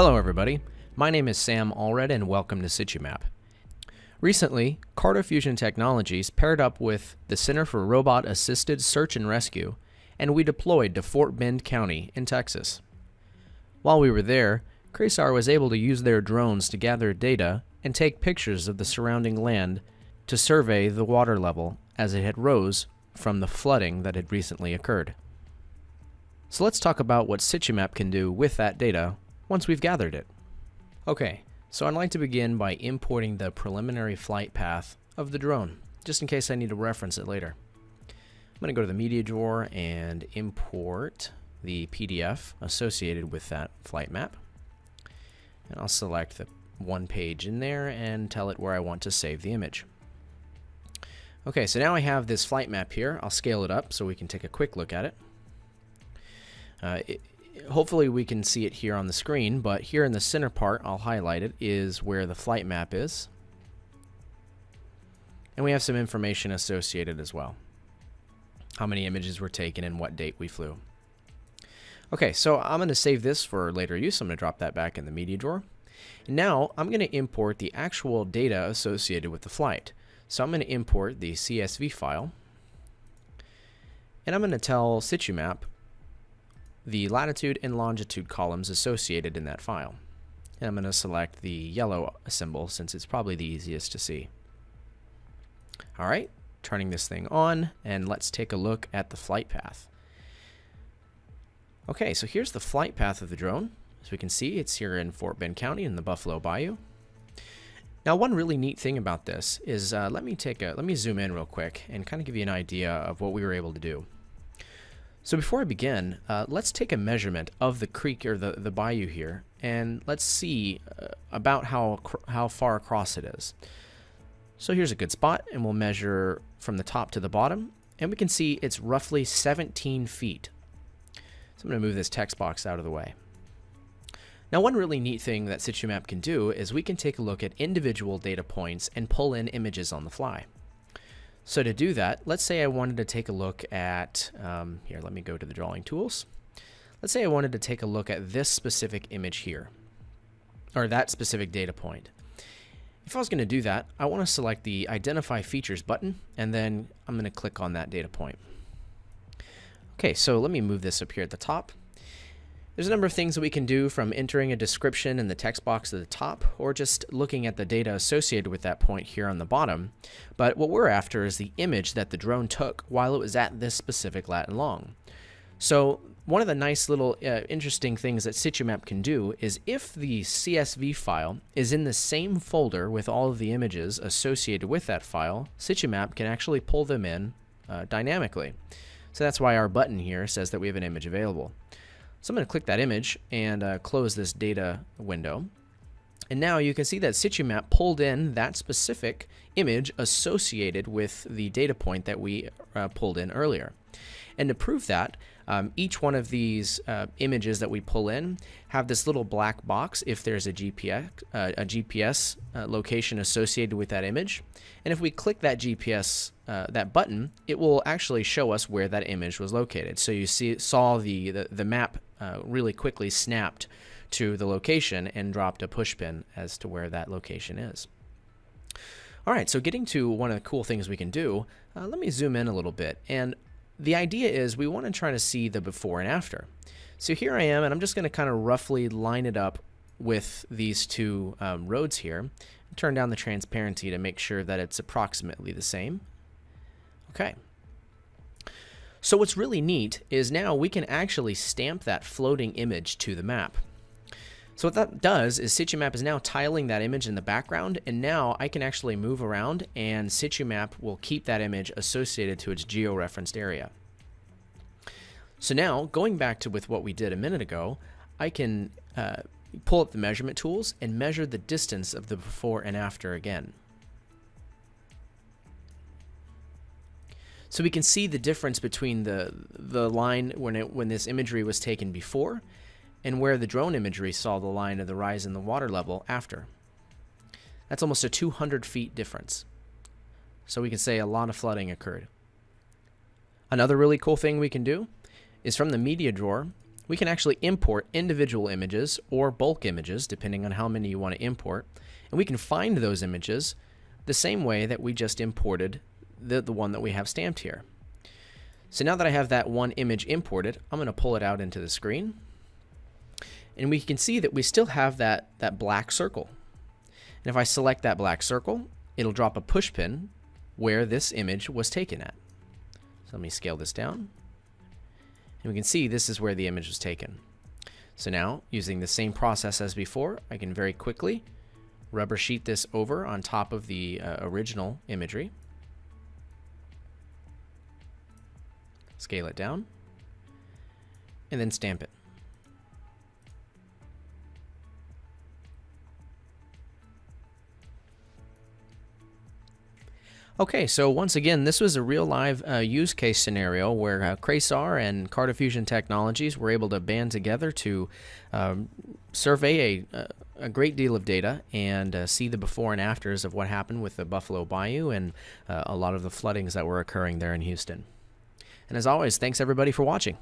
Hello everybody, my name is Sam Allred and welcome to SituMap. Recently, CartoFusion Technologies paired up with the Center for Robot Assisted Search and Rescue, and we deployed to Fort Bend County in Texas. While we were there, CRASAR was able to use their drones to gather data and take pictures of the surrounding land to survey the water level as it had rose from the flooding that had recently occurred. So let's talk about what SituMap can do with that data once we've gathered it. Okay, so I'd like to begin by importing the preliminary flight path of the drone, just in case I need to reference it later. I'm going to go to the media drawer and import the PDF associated with that flight map. And I'll select the one page in there and tell it where I want to save the image. Okay, so now I have this flight map here. I'll scale it up so we can take a quick look at it. Hopefully we can see it here on the screen, but here in the center part, I'll highlight it, is where the flight map is. And we have some information associated as well. How many images were taken and what date we flew. Okay, so I'm going to save this for later use. I'm going to drop that back in the media drawer. And now I'm going to import the actual data associated with the flight. So I'm going to import the CSV file. And I'm going to tell SituMap the latitude and longitude columns associated in that file. And I'm going to select the yellow symbol since it's probably the easiest to see. Alright, turning this thing on, and let's take a look at the flight path. Okay, so here's the flight path of the drone. As we can see, it's here in Fort Bend County in the Buffalo Bayou. Now, one really neat thing about this is let me zoom in real quick and kind of give you an idea of what we were able to do. So before I begin, let's take a measurement of the creek or the bayou here, and let's see about how far across it is. So here's a good spot, and we'll measure from the top to the bottom, and we can see it's roughly 17 feet. So I'm going to move this text box out of the way. Now, one really neat thing that SituMap can do is we can take a look at individual data points and pull in images on the fly. So to do that, let's say I wanted to take a look at, here, let me go to the drawing tools. Let's say I wanted to take a look at this specific image here, or that specific data point. If I was going to do that, I want to select the Identify Features button, and then I'm going to click on that data point. Okay, so let me move this up here at the top. There's a number of things that we can do, from entering a description in the text box at the top or just looking at the data associated with that point here on the bottom. But what we're after is the image that the drone took while it was at this specific lat and long. So one of the nice little interesting things that SituMap can do is if the CSV file is in the same folder with all of the images associated with that file, SituMap can actually pull them in dynamically. So that's why our button here says that we have an image available. So I'm going to click that image and close this data window. And now you can see that SituMap pulled in that specific image associated with the data point that we pulled in earlier. And to prove that, each one of these images that we pull in have this little black box if there's a GPS location associated with that image. And if we click that GPS that button, it will actually show us where that image was located. So you saw the map really quickly snapped to the location and dropped a push pin as to where that location is. All right, so getting to one of the cool things we can do, let me zoom in a little bit. And the idea is we want to try to see the before and after. So here I am, and I'm just going to kind of roughly line it up with these two roads here. Turn down the transparency to make sure that it's approximately the same. Okay. So what's really neat is now we can actually stamp that floating image to the map. So what that does is SituMap is now tiling that image in the background, and now I can actually move around and SituMap will keep that image associated to its georeferenced area. So now, going back to with what we did a minute ago, I can pull up the measurement tools and measure the distance of the before and after again. So we can see the difference between the line when this imagery was taken before and where the drone imagery saw the line of the rise in the water level after. That's almost a 200 feet difference. So we can say a lot of flooding occurred. Another really cool thing we can do is from the media drawer, we can actually import individual images or bulk images, depending on how many you want to import. And we can find those images the same way that we just imported the one that we have stamped here. So now that I have that one image imported, I'm going to pull it out into the screen. And we can see that we still have that black circle. And if I select that black circle, it'll drop a push pin where this image was taken at. So let me scale this down. And we can see this is where the image was taken. So now, using the same process as before, I can very quickly rubber sheet this over on top of the original imagery. Scale it down. And then stamp it. Okay, so once again, this was a real live use case scenario where CRASAR and CartoFusion Technologies were able to band together to survey a great deal of data and see the before and afters of what happened with the Buffalo Bayou and a lot of the floodings that were occurring there in Houston. And as always, thanks everybody for watching.